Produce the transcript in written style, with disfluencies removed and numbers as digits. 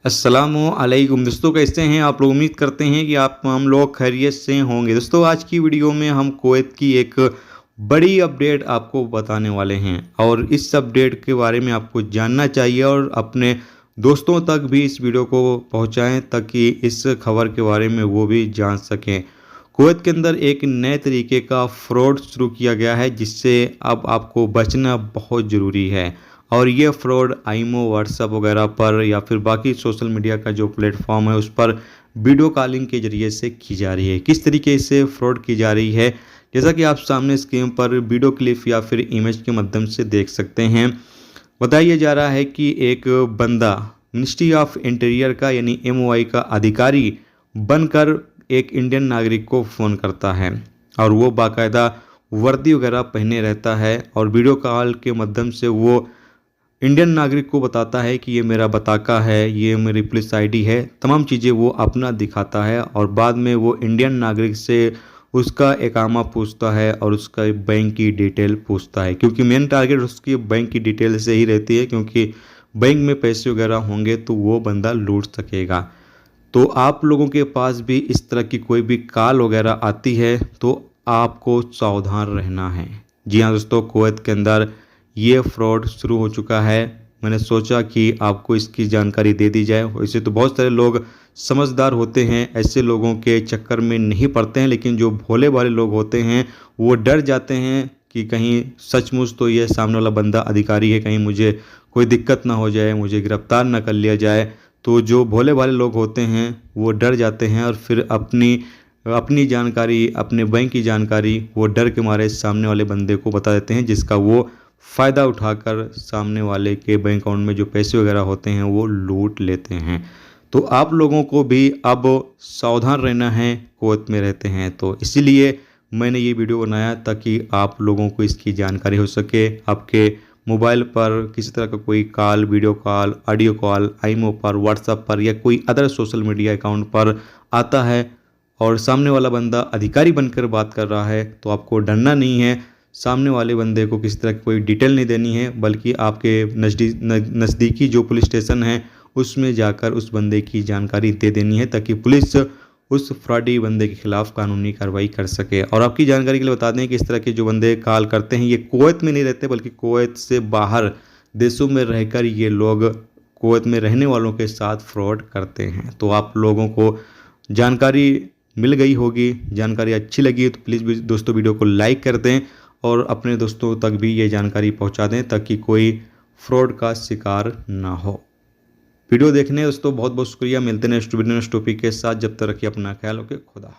अस्सलामु अलैकुम दोस्तों, कैसे हैं आप लोग। उम्मीद करते हैं कि आप हम लोग खैरियत से होंगे। दोस्तों, आज की वीडियो में हम कुवैत की एक बड़ी अपडेट आपको बताने वाले हैं और इस अपडेट के बारे में आपको जानना चाहिए और अपने दोस्तों तक भी इस वीडियो को पहुंचाएं ताकि इस खबर के बारे में वो भी जान सकें। कुवैत के अंदर एक नए तरीके का फ्रॉड शुरू किया गया है जिससे अब आपको बचना बहुत ज़रूरी है। और ये फ्रॉड आईमो, व्हाट्सएप वगैरह पर या फिर बाकी सोशल मीडिया का जो प्लेटफॉर्म है उस पर वीडियो कॉलिंग के ज़रिए से की जा रही है। किस तरीके से फ्रॉड की जा रही है, जैसा कि आप सामने स्क्रीन पर वीडियो क्लिप या फिर इमेज के माध्यम से देख सकते हैं। बताया जा रहा है कि एक बंदा मिनिस्ट्री ऑफ इंटीरियर का यानी MOI का अधिकारी बनकर एक इंडियन नागरिक को फ़ोन करता है और वो बाकायदा वर्दी वगैरह पहने रहता है और वीडियो कॉल के माध्यम से वो इंडियन नागरिक को बताता है कि ये मेरा बताका है, ये मेरी पुलिस ID है, तमाम चीज़ें वो अपना दिखाता है और बाद में वो इंडियन नागरिक से उसका एकामा पूछता है और उसका बैंक की डिटेल पूछता है, क्योंकि मेन टारगेट उसकी बैंक की डिटेल से ही रहती है, क्योंकि बैंक में पैसे वगैरह होंगे तो वो बंदा लूट सकेगा। तो आप लोगों के पास भी इस तरह की कोई भी कॉल वगैरह आती है तो आपको सावधान रहना है। जी हाँ दोस्तों, कुवैत के अंदर ये फ्रॉड शुरू हो चुका है। मैंने सोचा कि आपको इसकी जानकारी दे दी जाए। वैसे तो बहुत सारे लोग समझदार होते हैं, ऐसे लोगों के चक्कर में नहीं पड़ते हैं, लेकिन जो भोले भाले लोग होते हैं वो डर जाते हैं कि कहीं सचमुच तो ये सामने वाला बंदा अधिकारी है, कहीं मुझे कोई दिक्कत ना हो जाए, मुझे गिरफ्तार ना कर लिया जाए। तो जो भोले भाले लोग होते हैं वो डर जाते हैं और फिर अपनी जानकारी, अपने बैंक की जानकारी वो डर के मारे सामने वाले बंदे को बता देते हैं, जिसका वो फ़ायदा उठाकर सामने वाले के बैंक अकाउंट में जो पैसे वगैरह होते हैं वो लूट लेते हैं। तो आप लोगों को भी अब सावधान रहना है, कुवैत में रहते हैं तो इसीलिए मैंने ये वीडियो बनाया ताकि आप लोगों को इसकी जानकारी हो सके। आपके मोबाइल पर किसी तरह का कोई call, video call, audio call IMO पर, व्हाट्सएप पर या कोई अदर सोशल मीडिया अकाउंट पर आता है और सामने वाला बंदा अधिकारी बनकर बात कर रहा है तो आपको डरना नहीं है। सामने वाले बंदे को किसी तरह की कोई डिटेल नहीं देनी है, बल्कि आपके नज़दीकी जो पुलिस स्टेशन है उसमें जाकर उस बंदे की जानकारी दे देनी है ताकि पुलिस उस फ्रॉडी बंदे के खिलाफ कानूनी कार्रवाई कर सके। और आपकी जानकारी के लिए बता दें कि इस तरह के जो बंदे कॉल करते हैं ये कुवैत में नहीं रहते, बल्कि कुवैत से बाहर देशों में रहकर ये लोग कुवैत में रहने वालों के साथ फ्रॉड करते हैं। तो आप लोगों को जानकारी मिल गई होगी। जानकारी अच्छी लगी तो प्लीज़ दोस्तों वीडियो को लाइक कर दें और अपने दोस्तों तक भी ये जानकारी पहुंचा दें ताकि कोई फ्रॉड का शिकार ना हो। वीडियो देखने दोस्तों बहुत बहुत शुक्रिया। मिलते हैं नेक्स्ट वीडियो नेक्स्ट टॉपिक के साथ। जब तक रखिए अपना ख्याल, ओके, खुदा।